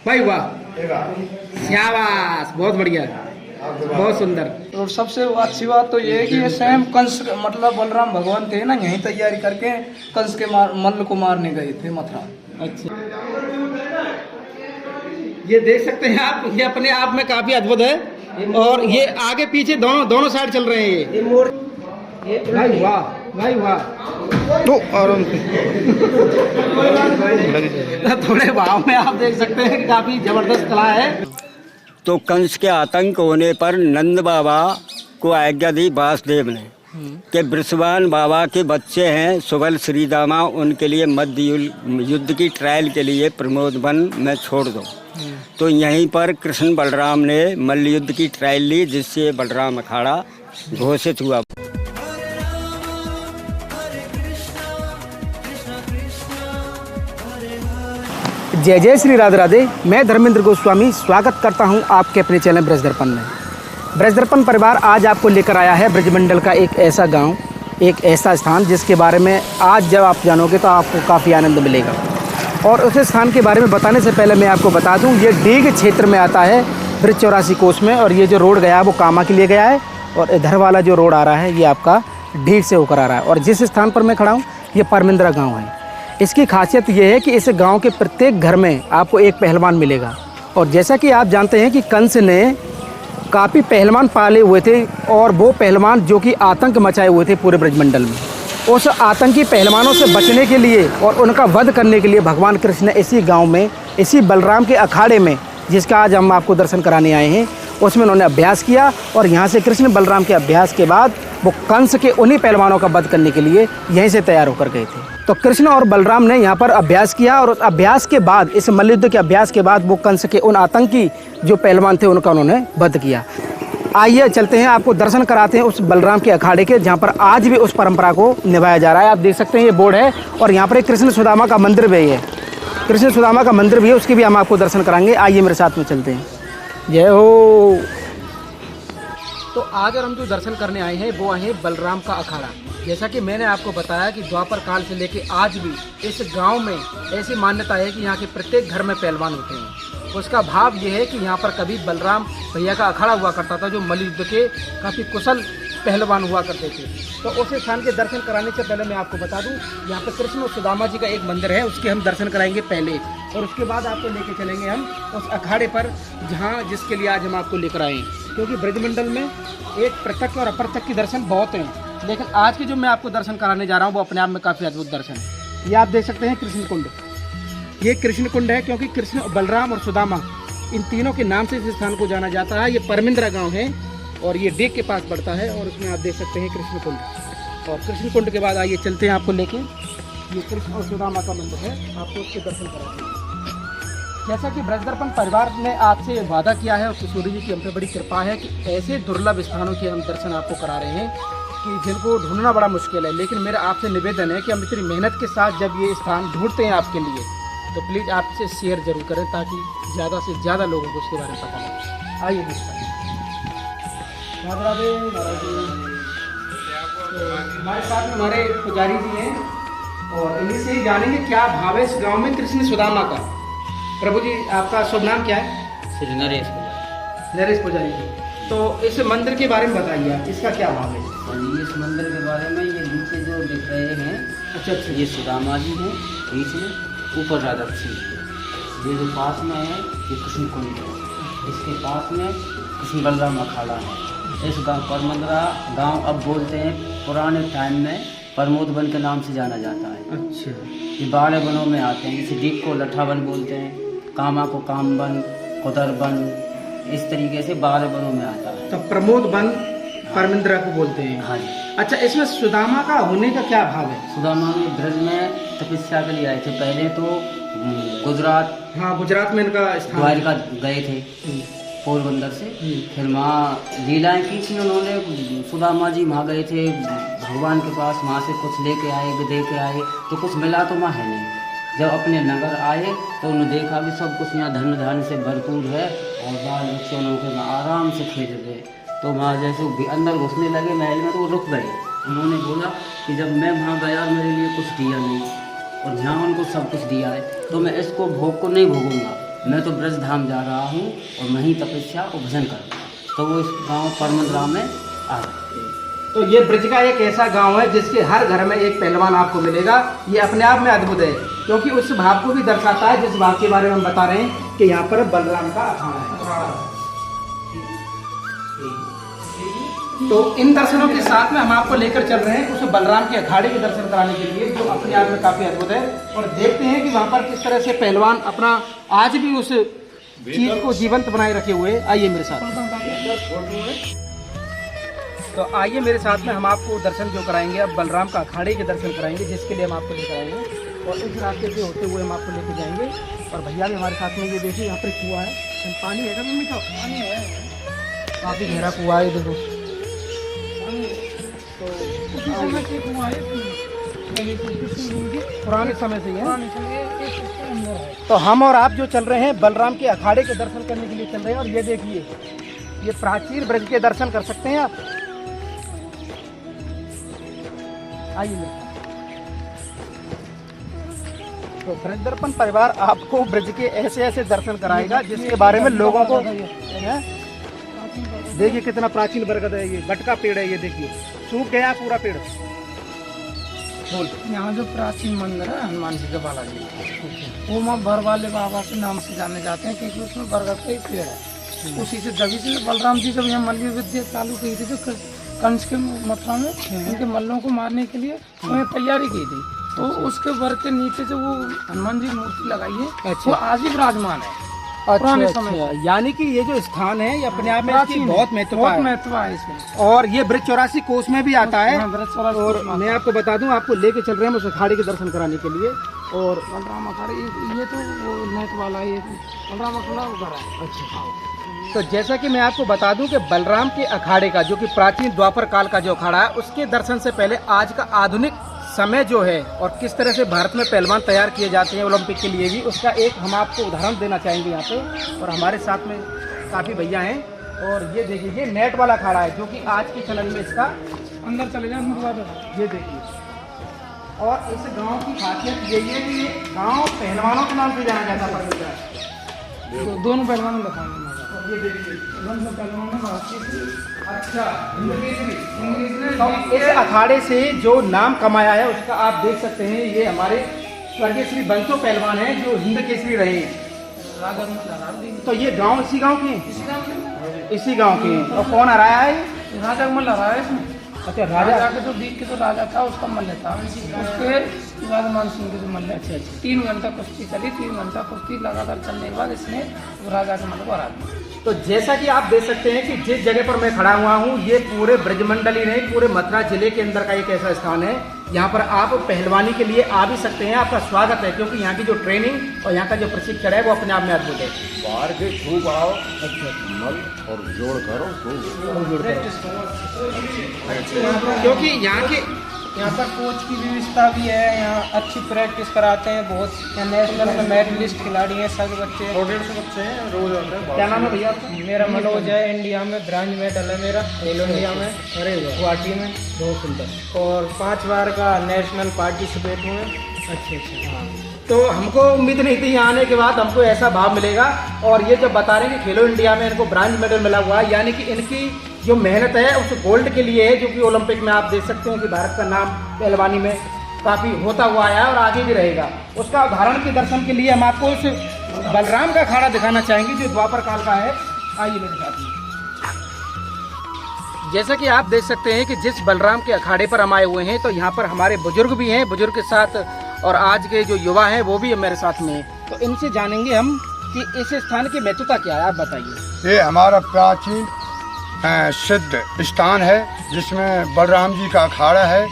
भाई वाह, शाबाश, बहुत बढ़िया, बहुत सुंदर। और सबसे अच्छी बात तो ये है कि ये स्वयं कंस मतलब बलराम भगवान थे ना, यही तैयारी करके कंस के मल्ल को मारने गए थे मथुरा। अच्छा, ये देख सकते हैं आप, ये अपने आप में काफी अद्भुत है। और ये आगे पीछे दोनों साइड चल रहे हैं ये भाई वाह, भाई वाह। तो आराम थोड़े भाव में आप देख सकते हैं कि काफी जबरदस्त कला है। तो कंस के आतंक होने पर नंद बाबा को आज्ञा दी वासुदेव ने कि वृषभान बाबा के बच्चे हैं सुबल श्रीदामा, उनके लिए मध्य युद्ध की ट्रायल के लिए प्रमोद वन में छोड़ दो। तो यहीं पर कृष्ण बलराम ने मल्ल युद्ध की ट्रायल ली, जिससे बलराम अखाड़ा घोषित हुआ। जय जय श्री राधे राधे। मैं धर्मेंद्र गोस्वामी स्वागत करता हूं आपके अपने चैनल ब्रज दर्पण में। ब्रज दर्पण परिवार आज आपको लेकर आया है ब्रजमंडल का एक ऐसा गांव, एक ऐसा स्थान जिसके बारे में आज जब आप जानोगे तो आपको काफ़ी आनंद मिलेगा। और उस स्थान के बारे में बताने से पहले मैं आपको बता दूं, ये डीग क्षेत्र में आता है ब्रज 84 कोस में। और ये जो रोड गया है वो कामा के लिए गया है, और इधर वाला जो रोड आ रहा है ये आपका डीग से होकर आ रहा है। और जिस स्थान पर मैं खड़ा हूँ ये परमिंद्रा गाँव है। इसकी खासियत ये है कि इस गांव के प्रत्येक घर में आपको एक पहलवान मिलेगा। और जैसा कि आप जानते हैं कि कंस ने काफ़ी पहलवान पाले हुए थे, और वो पहलवान जो कि आतंक मचाए हुए थे पूरे ब्रजमंडल में, उस आतंकी पहलवानों से बचने के लिए और उनका वध करने के लिए भगवान कृष्ण ने इसी गांव में, इसी बलराम के अखाड़े में, जिसका आज हम आपको दर्शन कराने आए हैं, उसमें उन्होंने अभ्यास किया। और यहाँ से कृष्ण बलराम के अभ्यास के बाद वो कंस के उन्हीं पहलवानों का वध करने के लिए यहीं से तैयार होकर गए थे। तो कृष्ण और बलराम ने यहाँ पर अभ्यास किया, और अभ्यास के बाद, इस मल्लयुद्ध के अभ्यास के बाद, वो कंस के उन आतंकी जो पहलवान थे उनका उन्होंने वध किया। आइए चलते हैं, आपको दर्शन कराते हैं उस बलराम के अखाड़े के, जहाँ पर आज भी उस परंपरा को निभाया जा रहा है। आप देख सकते हैं ये बोर्ड है, और यहाँ पर एक कृष्ण सुदामा का मंदिर भी है, कृष्ण सुदामा का मंदिर भी है, उसके भी हम आपको दर्शन कराएंगे। आइए मेरे साथ में चलते हैं। जय हो। तो आज हम जो दर्शन करने आए हैं वो है बलराम का अखाड़ा। जैसा कि मैंने आपको बताया कि द्वापर काल से लेके आज भी इस गांव में ऐसी मान्यता है कि यहाँ के प्रत्येक घर में पहलवान होते हैं। उसका भाव ये है कि यहाँ पर कभी बलराम भैया का अखाड़ा हुआ करता था, जो मल्ल युद्ध के काफ़ी कुशल पहलवान हुआ करते थे। तो उस स्थान के दर्शन कराने से पहले मैं आपको बता दूं, यहाँ पर कृष्ण और सुदामा जी का एक मंदिर है, उसके हम दर्शन कराएंगे पहले, और उसके बाद आपको लेके चलेंगे हम उस अखाड़े पर, जहाँ जिसके लिए आज हम आपको लेकर आए हैं। क्योंकि ब्रजमंडल में एक प्रत्यक्ष और अप्रत्यक्ष के दर्शन बहुत हैं, लेकिन आज के जो मैं आपको दर्शन कराने जा रहा हूँ वो अपने आप में काफ़ी अद्भुत दर्शन है। ये आप देख सकते हैं कृष्ण कुंड, ये कृष्ण कुंड है, क्योंकि कृष्ण, बलराम और सुदामा, इन तीनों के नाम से इस स्थान को जाना जाता है। ये परमिंद्रा गांव है, और ये डेक के पास पड़ता है, और उसमें आप देख सकते हैं कृष्ण कुंड। और कृष्ण कुंड के बाद आइए चलते हैं आपको लेके, ये कृष्ण और सुदामा का मंदिर है, आपको उसके दर्शन कराते हैं। जैसा कि ब्रज दर्पण परिवार ने आपसे वादा किया है, और सूर्य जी की हम पे बड़ी कृपा है कि ऐसे दुर्लभ स्थानों के हम दर्शन आपको करा रहे हैं कि जिनको ढूंढना बड़ा मुश्किल है। लेकिन मेरा आपसे निवेदन है कि हम इतनी मेहनत के साथ जब ये स्थान ढूंढते हैं आपके लिए, तो प्लीज़ आपसे शेयर जरूर करें, ताकि ज़्यादा से ज़्यादा लोगों को उसके बारे में पता लगे। आइए राधे राधे महाराज जी। तो हमारे साथ में हमारे पुजारी जी हैं, और इन्हीं से ही जानेंगे क्या भाव है इस गाँव में कृष्ण सुदामा का। प्रभु जी, आपका शुभ नाम क्या है? श्री नरेश पुजारी जी। तो इस मंदिर के बारे में बताइए आप, इसका क्या भाव है? इस मंदिर के बारे में, ये नीचे जो दिख रहे हैं, अच्छा, ये सुदामा जी हैं बीच में, ऊपर राधा सिंह है, ये जो पास में है ये कृष्ण कुंड है, इसके पास में कृष्ण बलराम अखाड़ा है। इस गांव परमंदरा गांव अब बोलते हैं, पुराने टाइम में प्रमोद वन के नाम से जाना जाता है। अच्छा, ये 12 वनों में आते हैं, जैसे डीग को लठा वन बोलते हैं, कामा को काम वन, कुदर वन, इस तरीके से 12 वनों में आता है। तो प्रमोद वन परमिंद्रा को बोलते हैं। हाँ जी। अच्छा, इसमें सुदामा का होने का क्या भाव है? सुदामा में ब्रज में तपस्या के लिए आए थे, पहले तो गुजरात, हाँ, गुजरात में इनका स्थान, द्वारिका गए थे पोरबंदर से, फिर वहाँ लीलाएं की थी उन्होंने। सुदामा जी वहाँ गए थे भगवान के पास, वहाँ से कुछ लेके आए, दे के आए, तो कुछ मिला तो वहाँ है नहीं। जब अपने नगर आए तो उन्होंने देखा भी सब कुछ यहाँ धन धान्य से भरपूर है, और बाल बच्चे उन्होंने आराम से खेल रहे। तो वहाँ जैसे भी अंदर घुसने लगे महल में, तो वो रुक गए। उन्होंने बोला कि जब मैं वहाँ गया मेरे लिए कुछ दिया नहीं, और यहाँ उनको सब कुछ दिया है, तो मैं इसको भोग को नहीं भोगूंगा, मैं तो ब्रज धाम जा रहा हूँ और मैं ही तपस्या और भजन करूँगा। तो वो इस गाँव परमंदरा में आ गए। तो ये ब्रज का एक ऐसा गांव है जिसके हर घर में एक पहलवान आपको मिलेगा। ये अपने आप में अद्भुत है, क्योंकि उस भाव को भी दर्शाता है जिस भाव के बारे में हम बता रहे हैं कि यहाँ पर बलराम का अखाड़ा है। तो इन दर्शनों के साथ में हम आपको लेकर चल रहे हैं उस बलराम के अखाड़े के दर्शन कराने के लिए, जो अपने आप में काफी अद्भुत है। और देखते हैं कि वहाँ पर किस तरह से पहलवान अपना आज भी उस चीज को जीवंत बनाए रखे हुए। आइए मेरे साथ, तो आइए मेरे साथ में हम आपको दर्शन जो कराएंगे, अब बलराम का अखाड़े के दर्शन कराएंगे, जिसके लिए हम आपको लेकर आएंगे। और इस रास्ते से होते हुए हम आपको लेकर जाएंगे। और भैया भी हमारे साथ में, ये देखिए यहाँ पर कुआं है, पानी है ना मम्मी का, पानी है, काफ़ी गहरा कुआं है, देखो। पुराने समय से है। तो हम और आप जो चल रहे हैं बलराम के अखाड़े के दर्शन करने के लिए चल रहे हैं। और ये देखिए, ये प्राचीन ब्रज के दर्शन कर सकते हैं आप। आइए मेरे साथ। तो ब्रज दर्पण परिवार आपको ब्रज के ऐसे ऐसे दर्शन कराएगा जिसके बारे में लोगों को, देखिए कितना प्राचीन बरगद है, ये बटका पेड़ है, ये देखिए सूख गया पूरा पेड़। यहाँ जो प्राचीन मंदिर है हनुमान जी के बालाजी, वो माँ बरवाले बाबा के नाम से जाने जाते हैं, क्योंकि उसमें बरगद का एक पेड़ है। उसी से जब से बलराम जी जब यहाँ मल्ल विद्या चालू की थी, तो कंस के मथुरा में उनके मल्लों को मारने के लिए उन्हें तैयारी की थी। तो उसके वर के नीचे जो वो हनुमान जी मूर्ति लगाई है, वो आज भी विराजमान है। पुराने समय अच्छा, यानी कि ये जो स्थान है ये अपने आप में इसकी बहुत महत्व है इसमें। और ये ब्रज 84 कोस में भी आता है। हाँ, और मैं आपको बता दूं, आपको लेके चल रहे हैं उस अखाड़े के दर्शन कराने के लिए। और बलराम अखाड़े ये तो वो नेट वाला है, बलराम अखाड़ा उधर है। अच्छा, तो जैसा कि मैं आपको बता दूं कि बलराम के अखाड़े का, जो कि प्राचीन द्वापर काल का जो अखाड़ा है, उसके दर्शन से पहले आज का आधुनिक समय जो है और किस तरह से भारत में पहलवान तैयार किए जाते हैं ओलंपिक के लिए भी, उसका एक हम आपको उदाहरण देना चाहेंगे यहाँ पे। और हमारे साथ में काफ़ी भैया हैं। और ये देखिए, ये नेट वाला अखाड़ा है जो कि आज के चलन में इसका अंदर चले जाए, ये देखिए। और इस गांव की खासियत यही है कि ये गांव पहलवानों के नाम से जाना जाता है। तो दोनों पहलवानों दिखाएंगे। ये देखिए, अच्छा, तो इस अखाड़े से जो नाम कमाया है उसका आप देख सकते हैं। ये हमारे स्वर्गीय श्री बंसो पहलवान हैं जो हिंद केसरी रहे। तो ये गांव इसी गांव के हैं, इसी गांव के हैं। और कौन हराया है? राजा मल्ल हराया है इसमें। अच्छा, राजा के जो बीच के जो राजा था उसका मल्ल था, उसके बाद मानसिंह के जो मल्ल। अच्छा, 3 घंटा कुश्ती चली, 3 घंटा कुश्ती लगातार चलने के बाद इसने राजा के मल्ल को हरा दिया। तो जैसा कि आप देख सकते हैं कि जिस जगह पर मैं खड़ा हुआ हूँ, ये पूरे ब्रजमंडल ही नहीं, पूरे मथुरा जिले के अंदर का एक ऐसा स्थान है यहाँ पर आप पहलवानी के लिए आ भी सकते हैं। आपका स्वागत है, क्योंकि यहाँ की जो ट्रेनिंग और यहाँ का जो प्रशिक्षण है वो अपने आप में अद्भुत है। बाहर के खूब आओ, मल और जोड़ करो, क्योंकि यहाँ पर कोच की व्यवस्था भी है, यहाँ अच्छी प्रैक्टिस कराते हैं बहुत। यहाँ नेशनल में मेडलिस्ट खिलाड़ी हैं सभी बच्चे, 150 बच्चे हैं रोज आते हैं। क्या नाम है भैया? मेरा मनोज है, इंडिया में ब्रांज मेडल है मेरा, खेलो इंडिया में, अरे गुवाहाटी में, बहुत सुंदर। और 5 बार का नेशनल पार्टिसिपेट हुए। अच्छा, हाँ। तो हमको उम्मीद नहीं थी यहाँ आने के बाद हमको ऐसा भाव मिलेगा। और ये जब बता रहे हैं कि खेलो इंडिया में इनको ब्रांज मेडल मिला हुआ है, यानी कि इनकी जो मेहनत है उस गोल्ड के लिए है, जो कि ओलंपिक में आप देख सकते हैं कि भारत का नाम पहलवानी में काफ़ी होता हुआ आया और आगे भी रहेगा। उसका उदाहरण के दर्शन के लिए हम आपको उस बलराम का अखाड़ा दिखाना चाहेंगे जो द्वापर काल का है। आइए मेरे साथ में। जैसा कि आप देख सकते हैं कि जिस बलराम के अखाड़े पर हम आए हुए हैं, तो यहाँ पर हमारे बुजुर्ग भी हैं, बुजुर्ग के साथ और आज के जो युवा हैं वो भी मेरे साथ में हैं। तो इनसे जानेंगे हम कि इस स्थान की महत्वता क्या है, आप बताइए। ये हमारा प्राचीन सिद्ध स्थान है जिसमें बलराम जी का अखाड़ा है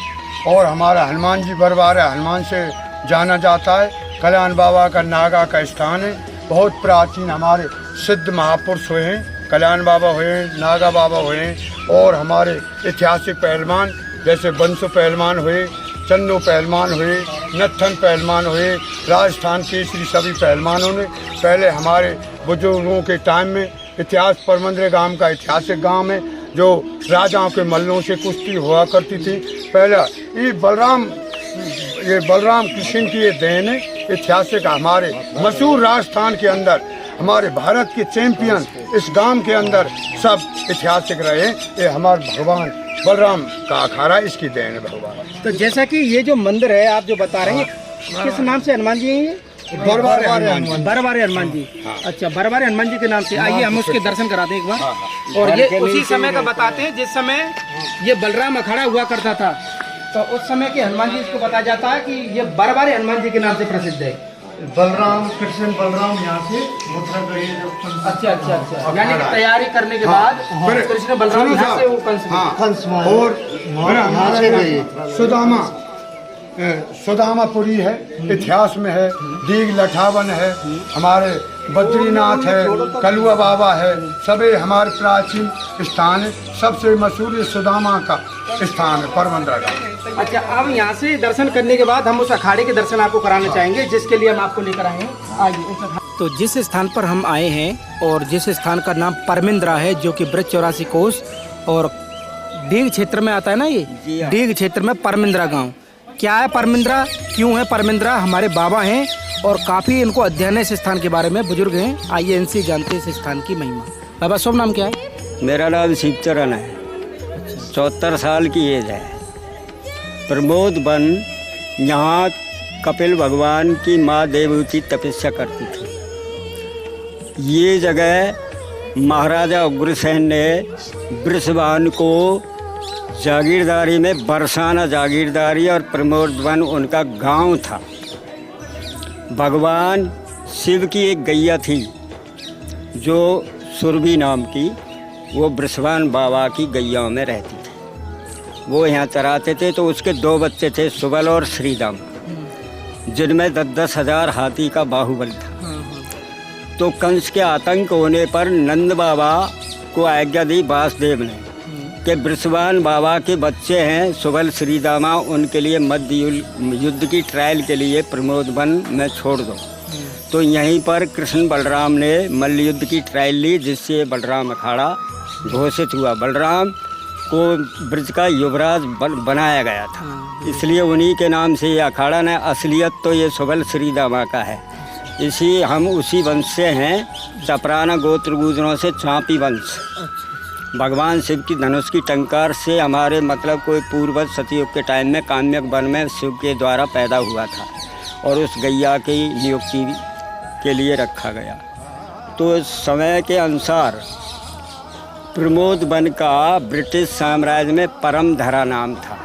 और हमारा हनुमान जी बरबार है, हनुमान से जाना जाता है। कल्याण बाबा का नागा का स्थान है, बहुत प्राचीन हमारे सिद्ध महापुरुष हुए हैं, कल्याण बाबा हुए हैं, नागा बाबा हुए हैं। और हमारे ऐतिहासिक पहलवान जैसे बंसो पहलवान हुए, चन्नो पहलवान हुए, नत्थन पहलवान हुए, राजस्थान केसरी सभी पहलवानों ने पहले हमारे बुजुर्गों के टाइम में, इतिहास परमंदरे गांव का ऐतिहासिक गांव है जो राजाओं के मल्लों से कुश्ती हुआ करती थी। पहले ये बलराम कृष्ण की ये देन है। ऐतिहासिक हमारे मशहूर राजस्थान के अंदर हमारे भारत के चैंपियन इस गांव के अंदर सब ऐतिहासिक रहे। ये हमारे भगवान बलराम का अखाड़ा, इसकी देन है भगवान। तो जैसा कि ये जो मंदिर है आप जो बता रहे हैं, किस नाम से हनुमान जी हैं ये? बरबारे हनुमान। बरबारे हनुमान जी। अच्छा, बरबारे हनुमान जी के नाम से। आइए हम उसके दर्शन कराते हैं एक बार। हाँ। और ये उसी समय का बताते हैं जिस समय ये बलराम अखाड़ा हुआ करता था। तो उस समय के हनुमान जी को बताया जाता है कि ये बरबारे हनुमान जी के नाम से प्रसिद्ध है। बलराम कृष्ण बलराम यहाँ से मथुरा गए। अच्छा अच्छा अच्छा, यानी कि तैयारी करने के बाद कृष्ण बलराम यहाँ से वो कंस में। और हमारे सुदामा सुदामापुरी है, इतिहास में है। दीग लठावन है, हमारे बद्रीनाथ है, कलुआ बाबा है, सभी हमारे प्राचीन स्थान है। सबसे मशहूर ये सुदामा का स्थान है, परमंदरा का। अच्छा, अब यहाँ से दर्शन करने के बाद हम उस अखाड़े के दर्शन आपको कराना चाहेंगे, जिसके लिए हम आपको लेकर आए हैं। आइए उस अखाड़े। तो जिस स्थान पर हम आए हैं और जिस स्थान का नाम परमिंद्रा है, जो कि ब्रज 84 कोस और डीग क्षेत्र में आता है ना, ये डीग क्षेत्र में परमिंद्रा गाँव। क्या है परमिंद्रा, क्यों है परमिंद्रा? हमारे बाबा हैं और काफ़ी इनको अध्ययन है इस स्थान के बारे में, बुजुर्ग हैं। आइए इनसे जानते हैं इस स्थान की महिमा। बाबा शुभ नाम क्या है? मेरा नाम शिवचरण है। 74 साल की एज है। प्रमोद वन, यहाँ कपिल भगवान की माँ देवहूति तपस्या करती थी। ये जगह महाराजा उग्रसेन ने वृषभान को जागीरदारी में बरसाना जागीरदारी और प्रमोद वन उनका गांव था। भगवान शिव की एक गैया थी जो सुरभि नाम की, वो वृषभान बाबा की गैयाओं में रहती थी। वो यहाँ चराते थे। तो उसके 2 बच्चे थे, सुबल और श्रीदाम, जिनमें 10-10 हजार हाथी का बाहुबल था। तो कंस के आतंक होने पर नंद बाबा को आज्ञा दी वासुदेव ने कि वृषभान बाबा के बच्चे हैं सुबल श्रीदामा, उनके लिए मध्य युद्ध की ट्रायल के लिए प्रमोद वन में छोड़ दो। तो यहीं पर कृष्ण बलराम ने मल्ल युद्ध की ट्रायल ली, जिससे बलराम अखाड़ा घोषित हुआ। बलराम को ब्रज का युवराज बनाया गया था, इसलिए उन्हीं के नाम से ये अखाड़ा ने। असलियत तो ये सुबल श्रीदामा का है। हम उसी वंश से हैं, चपराना गोत्र गुजरों से चांपी वंश। भगवान शिव की धनुष की टंकार से हमारे मतलब कोई पूर्वज सतयुग के टाइम में काम्यक वन में शिव के द्वारा पैदा हुआ था और उस गैया की नियुक्ति के लिए रखा गया। तो इस समय के अनुसार प्रमोद वन का ब्रिटिश साम्राज्य में परमधरा नाम था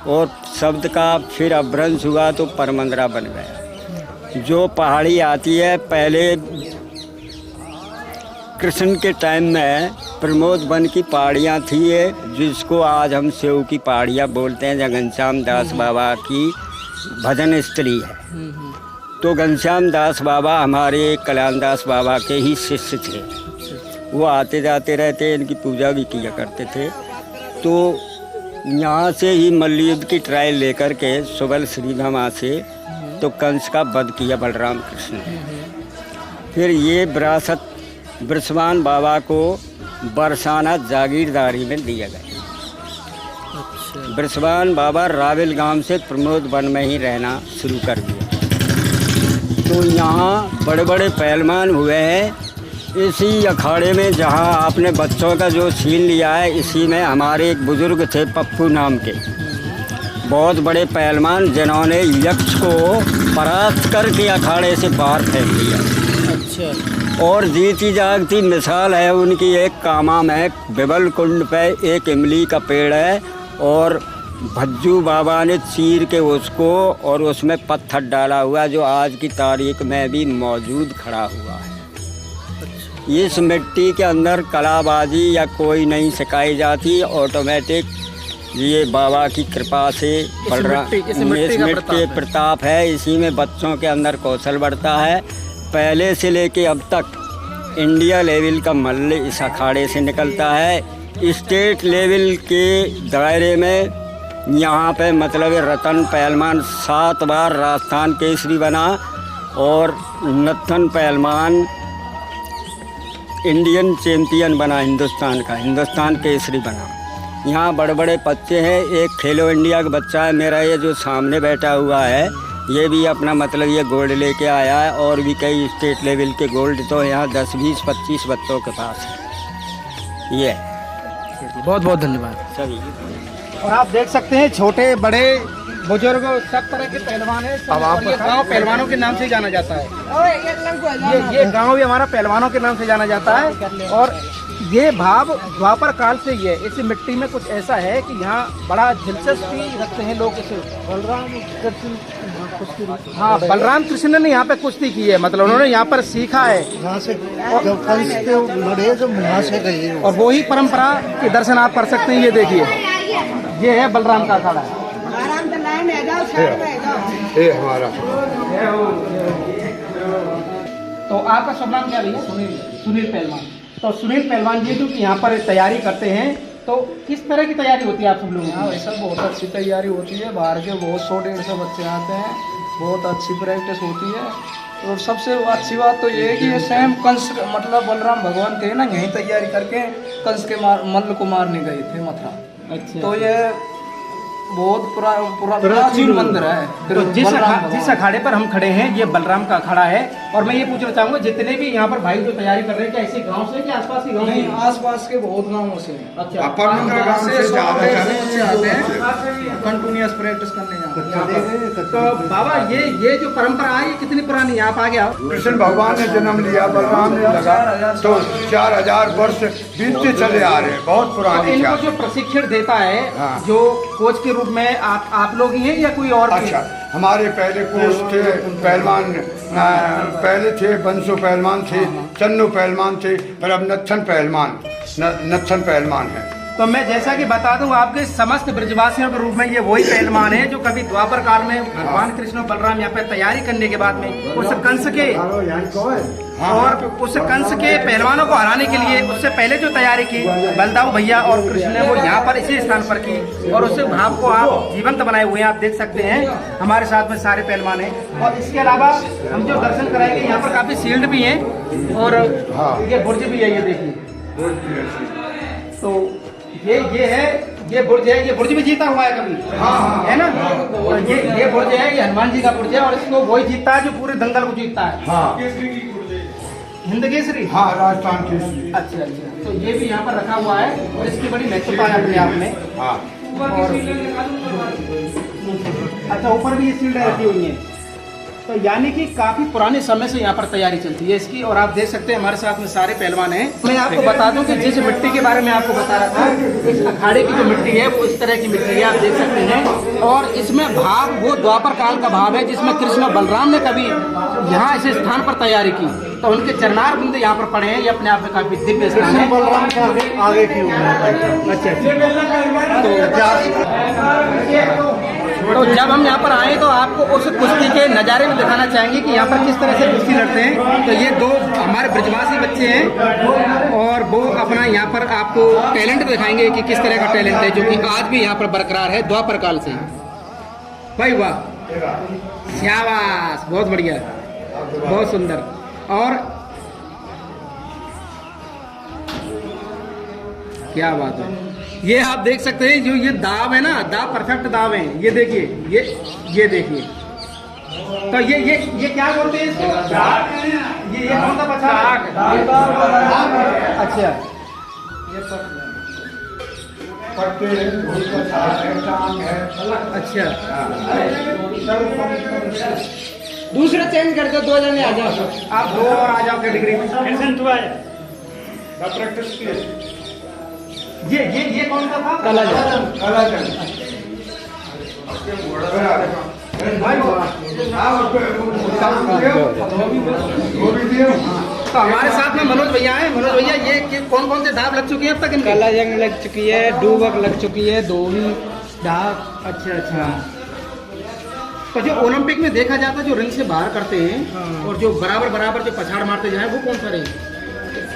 और शब्द का फिर अपभ्रंश हुआ तो परमंदरा बन गया। जो पहाड़ी आती है, पहले कृष्ण के टाइम में प्रमोद वन की पहाड़ियाँ थी, जिसको आज हम सेव की पहाड़ियाँ बोलते हैं, जहाँ घनश्याम दास बाबा की भजन स्थली है। तो घनश्याम दास बाबा हमारे कल्याण दास बाबा के ही शिष्य थे। वो आते जाते रहते, इनकी पूजा भी किया करते थे। तो यहाँ से ही मल्ल युद्ध की ट्रायल लेकर के सुबल श्रीधामा से तो कंस का वध किया बलराम कृष्ण ने। फिर ये विरासत वृषभान बाबा को बरसाना जागीरदारी में दिया गया। वृषभान बाबा राविल गांव से प्रमोद वन में ही रहना शुरू कर दिया। तो यहाँ बड़े बड़े पहलवान हुए हैं इसी अखाड़े में, जहाँ आपने बच्चों का जो छीन लिया है, इसी में हमारे एक बुजुर्ग थे पप्पू नाम के, बहुत बड़े पहलवान, जिन्होंने यक्ष को परास्त करके अखाड़े से बाहर फेंक दिया। अच्छा। और जीती जागती मिसाल है उनकी एक कामा में बिबल कुंड पे एक इमली का पेड़ है और भज्जू बाबा ने चीर के उसको और उसमें पत्थर डाला हुआ, जो आज की तारीख में भी मौजूद खड़ा हुआ है। इस मिट्टी के अंदर कलाबाजी या कोई नहीं सिखाई जाती, ऑटोमेटिक ये बाबा की कृपा से बलराम इस मिट्टी प्रताप है। इसी में बच्चों के अंदर कौशल बढ़ता है। पहले से लेके अब तक इंडिया लेवल का मल्ल इस अखाड़े से निकलता है। स्टेट लेवल के दायरे में यहाँ पे मतलब रतन पहलवान 7 बार राजस्थान केसरी बना और नत्थन पहलवान इंडियन चैंपियन बना, हिंदुस्तान केसरी बना। यहाँ बड़े बड़े बच्चे हैं। एक खेलो इंडिया का बच्चा है मेरा, ये जो सामने बैठा हुआ है, ये भी अपना मतलब ये गोल्ड लेके आया है, और भी कई स्टेट लेवल के गोल्ड तो यहाँ 10, 20, 25 बच्चों के पास है। ये बहुत बहुत धन्यवाद। सभी और आप देख सकते हैं छोटे बड़े बुजुर्ग सब तरह के पहलवान है। और ये गांव पहलवानों के नाम से जाना जाता है। ये गांव भी हमारा पहलवानों के नाम से जाना जाता है। और ये भाव द्वापर काल से ही है। इस मिट्टी में कुछ ऐसा है कि यहाँ बड़ा दिलचस्पी रखते हैं लोग इसे। बलराम कृष्ण, हाँ बलराम कृष्ण ने यहाँ पे कुश्ती की है, मतलब उन्होंने यहाँ पर सीखा है। यहाँ से जब कंस के लड़े तो यहाँ से गए। और वही परंपरा के दर्शन आप कर सकते हैं। ये देखिए, ये है बलराम का अखाड़ा। ये हमारा तो आपका शुभ नाम क्या भैया? सुनील पहलवान। तो सुनील पहलवान जी जो कि यहाँ पर तैयारी करते हैं, तो किस तरह की तैयारी होती है आप सब लोगों की? हाँ वैसा बहुत अच्छी तैयारी होती है। बाहर के बहुत 100-150 बच्चे आते हैं, बहुत अच्छी प्रैक्टिस होती है। और सबसे अच्छी बात तो ये है कि ये स्वयं कंस मतलब बलराम भगवान थे ना, यहीं तैयारी करके कंस के मल्ल को मारने गए थे मथुरा। अच्छा। तो ये बहुत प्राचीन मंदिर है। तो जिस बलराम भगवान। जिस अखाड़े पर हम खड़े हैं ये बलराम का अखाड़ा है। और मैं ये पूछना चाहूंगा, जितने भी यहाँ पर भाई जो तैयारी कर रहे हैं, क्या ऐसे गांव से कि आसपास के गांव नहीं, से? आसपास के बहुत गांवों से। अच्छा। अपर मंडल गांव से ज्यादा बच्चे आते हैं कंटिन्यूअस प्रैक्टिस करने यहाँ पर। तो बाबा ये जो परंपरा है ये कितनी पुरानी है? आप आगे आओ। कृष्ण भगवान ने जन्म लिया, बलराम ने लगा, तो 4000 वर्ष बीतते चले आ रहे हैं। बहुत पुरानी इनको चाल। जो प्रशिक्षण देता है, हाँ। जो कोच के रूप में आप लोग ही हैं या कोई और भी? अच्छा, हमारे पहले कोच थे पहलवान, पहले थे बंसो पहलवान थे, चन्नो पहलवान थे, पर अब नत्थन पहलवान है। तो मैं जैसा कि बता दूं, आपके समस्त ब्रजवासियों के रूप में ये वही पहलवान है जो कभी द्वापर काल में भगवान कृष्ण और बलराम यहाँ पे तैयारी करने के बाद में उस कंस के और उस कंस के पहलवानों को हराने के लिए उससे पहले जो तैयारी की बलदाऊ भैया और कृष्ण ने, वो यहाँ पर इसी स्थान पर की। और उस भाव को आप जीवंत बनाए हुए हैं। आप देख सकते हैं हमारे साथ में सारे पहलवान हैं। और इसके अलावा हम जो दर्शन कराएंगे, यहाँ पर काफी शील्ड भी हैं और ये बुर्ज भी है। ये देखिए, तो ये बुर्ज है। ये बुर्ज भी जीता हुआ है कभी, है ना? ये बुर्ज है, ये हनुमान जी का बुर्ज है। और इसको वही जीतता है जो पूरे दंगल को जीतता है। हिंद केसरी, हाँ, राजस्थान केसरी। अच्छा। तो ये भी यहाँ पर रखा हुआ है और इसकी बड़ी महत्वता है अपने आप में। हाँ। और अच्छा, ऊपर भी ये शील्ड रखी हुई है। तो यानी कि काफी पुराने समय से यहाँ पर तैयारी चलती है इसकी। और आप देख सकते हैं हमारे साथ में सारे पहलवान हैं। मैं आपको बता दूं कि जिस मिट्टी के बारे में आपको बता रहा था, इस अखाड़े की जो मिट्टी है वो इस तरह की मिट्टी है, आप देख सकते हैं। और इसमें भाव वो द्वापर काल का भाव है जिसमें कृष्ण और बलराम ने कभी यहाँ इस स्थान पर तैयारी की, तो उनके चरणार बिंद यहाँ पर पड़े हैं। ये अपने आप में काफी दिव्य स्थान है। बलराम के आगे क्यों? तो जब हम यहाँ पर आए तो आपको उस कुश्ती के नज़ारे भी दिखाना चाहेंगे कि यहाँ पर किस तरह से कुश्ती लड़ते हैं। तो ये दो हमारे ब्रजवासी बच्चे हैं और वो अपना यहाँ पर आपको टैलेंट दिखाएंगे कि किस तरह का टैलेंट है, जो कि आज भी यहाँ पर बरकरार है द्वापर काल से। भाई वाह, शाबाश, बहुत बढ़िया, बहुत सुंदर। और क्या बात है, ये आप देख सकते हैं जो ये दाव है ना, दाव परफेक्ट दाव है। ये देखिए, ये देखिए। तो ये क्या बोलते हैं इसको? ये कौन सा पछाड़? अच्छा, अच्छा। दूसरा चेंज कर दो, 2 जने आ जाओ। आप 2 और आ जाओ कैटेगरी में। ये कौन सा था? तो हमारे साथ में मनोज भैया हैं। मनोज भैया, ये कौन कौन से दाव लग चुकी है अब तक? इनकी काला जंग लग चुकी है, डूबक लग चुकी है, दोवी डाक। अच्छा। तो जो ओलंपिक में देखा जाता है, जो रिंग से बाहर करते हैं और जो बराबर जो पछाड़ मारते जाए, वो कौन सा रही?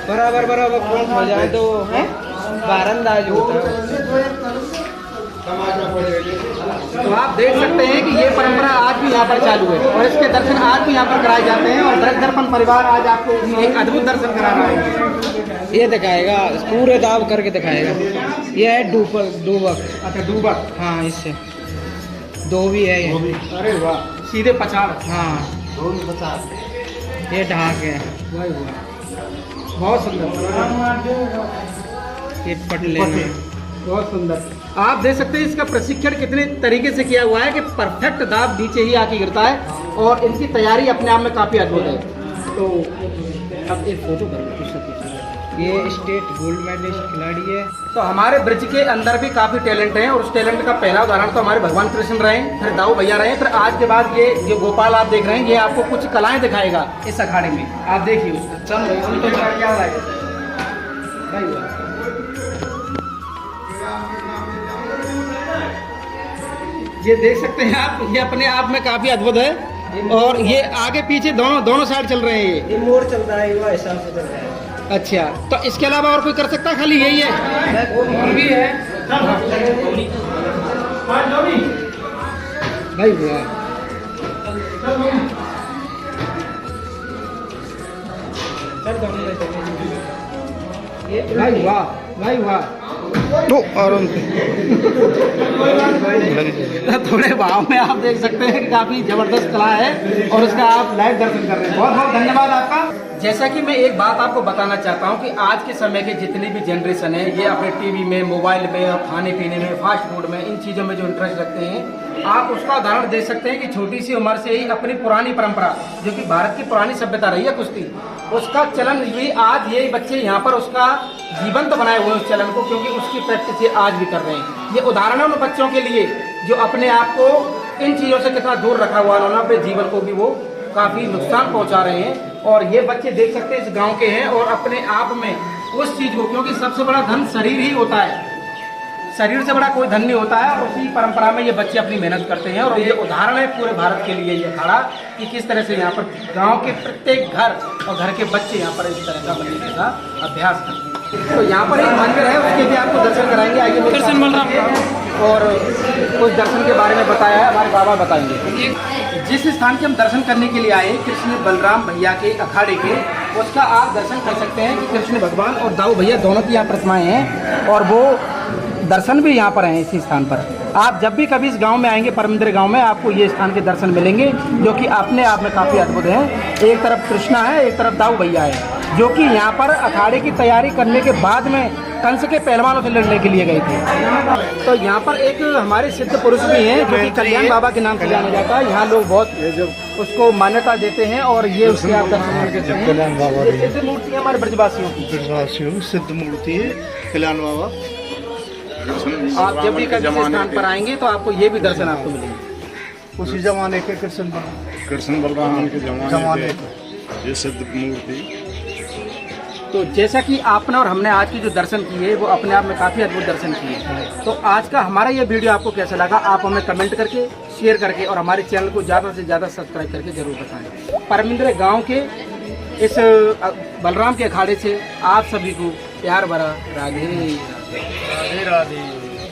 बराबर कौन हो जाए तो है बारंदाज होता है। तो आप देख सकते हैं कि ये परंपरा आज भी यहाँ पर चालू है और इसके दर्शन आज भी यहाँ पर कराए जाते हैं। और ब्रज दर्पण परिवार आज आपको एक अद्भुत दर्शन करा रहा है। ये दिखाएगा, पूरे दाव करके दिखाएगा। ये है डूबक। अच्छा, डूबक। हाँ, इससे दो भी है ये। अरे वाह, सीधे पछाड़। हाँ ये ढाक है, वाह वाह, बहुत सुंदर, ये पटले में बहुत सुंदर। आप देख सकते हैं इसका प्रशिक्षण कितने तरीके से किया हुआ है कि परफेक्ट दाब नीचे ही आके गिरता है और इनकी तैयारी अपने आप में काफ़ी अद्भुत है। तो अब एक फोटो कर लो। ये स्टेट गोल्ड मेडलिस्ट खिलाड़ी है। तो हमारे ब्रिज के अंदर भी काफ़ी टैलेंट है और उस टैलेंट का पहला उदाहरण तो हमारे भगवान कृष्ण रहे, फिर दाऊ भैया रहे, फिर आज के बाद ये जो गोपाल आप देख रहे हैं ये आपको कुछ कलाएं दिखाएगा इस अखाड़े में। आप देखिए उसको, चल क्या हो रहा है भाई। ये देख सकते हैं आप, ये अपने आप में काफ़ी अद्भुत है और ये आगे पीछे दोनों साइड चल रहे हैं ये मोड़ चलता है, वो हिसाब से चल रहा है। अच्छा, तो इसके अलावा और कोई कर सकता है, खाली यही है? और भी है भाई वाह, भाई वाह, भाई वाह। तो आराम से थोड़े भाव में आप देख सकते हैं कि काफी जबरदस्त कला है और उसका आप लाइव दर्शन कर रहे हैं। बहुत बहुत धन्यवाद आपका। जैसा कि मैं एक बात आपको बताना चाहता हूं कि आज के समय के जितनी भी जनरेशन है ये अपने टीवी में, मोबाइल में और खाने पीने में, फास्ट फूड में, इन चीज़ों में जो इंटरेस्ट रखते हैं, आप उसका उदाहरण देख सकते हैं कि छोटी सी उम्र से ही अपनी पुरानी परंपरा जो कि भारत की पुरानी सभ्यता रही है कुश्ती, उसका चलन भी आज ये बच्चे यहाँ पर उसका जीवंत बनाए हुए उस चलन को, क्योंकि उसकी प्रैक्टिस ये आज भी कर रहे हैं। ये उदाहरण है उन बच्चों के लिए जो अपने आप को इन चीज़ों से कितना दूर रखा हुआ, उन्होंने अपने जीवन को भी वो काफ़ी नुकसान पहुंचा रहे हैं। और ये बच्चे देख सकते हैं इस गांव के हैं और अपने आप में उस चीज़ को, क्योंकि सबसे बड़ा धन शरीर ही होता है, शरीर से बड़ा कोई धन नहीं होता है, और उसी परंपरा में ये बच्चे अपनी मेहनत करते हैं। और ये उदाहरण है पूरे भारत के लिए ये अखाड़ा कि किस तरह से यहाँ पर गांव के प्रत्येक घर और घर के बच्चे यहाँ पर इस तरह का बल्लेबाजी का अभ्यास करते हैं। तो यहाँ पर एक मंदिर है, उसके भी आपको दर्शन कराएंगे। आइए दर्शन बलराम और कुछ दर्शन के बारे में बताया है, हमारे बाबा बताएंगे। जिस स्थान के हम दर्शन करने के लिए आए कृष्ण बलराम भैया के अखाड़े के, उसका आप दर्शन कर सकते हैं कि कृष्ण भगवान और दाऊ भैया दोनों की यहाँ प्रतिमाएं हैं और वो दर्शन भी यहाँ पर हैं इसी स्थान पर। आप जब भी कभी इस गांव में आएंगे, परमंदिर गांव में, आपको ये स्थान के दर्शन मिलेंगे जो कि अपने आप में काफ़ी अद्भुत हैं। एक तरफ कृष्णा है, एक तरफ दाऊ भैया है, जो कि यहाँ पर अखाड़े की तैयारी करने के बाद में कंस के पहलवानों से लड़ने के लिए गए थे। तो यहाँ पर एक हमारे सिद्ध पुरुष भी हैं जो कि कल्याण बाबा के नाम से जाना जाता है। यहाँ लोग बहुत उसको मान्यता देते हैं और ये उसके आप दर्शन करते हैं। कल्याण बाबा ये सिद्ध मूर्ति है हमारे ब्रजवासियों की, ब्रजवासियों सिद्ध मूर्ति है कल्याण बाबा। आप जब भी कभी इस स्थान पर आएंगे तो आपको ये भी दर्शन आपको मिलेंगे। उसी जमाने के कृष्ण बलराम के जमाने के ये सिद्ध मूर्ति। तो जैसा कि आपने और हमने आज की जो दर्शन किए वो अपने आप में काफ़ी अद्भुत दर्शन किए। तो आज का हमारा ये वीडियो आपको कैसा लगा, आप हमें कमेंट करके, शेयर करके और हमारे चैनल को ज़्यादा से ज़्यादा सब्सक्राइब करके जरूर बताएं। परमिंद्र गांव के इस बलराम के अखाड़े से आप सभी को प्यार भरा राधे राधे। राधे राधे।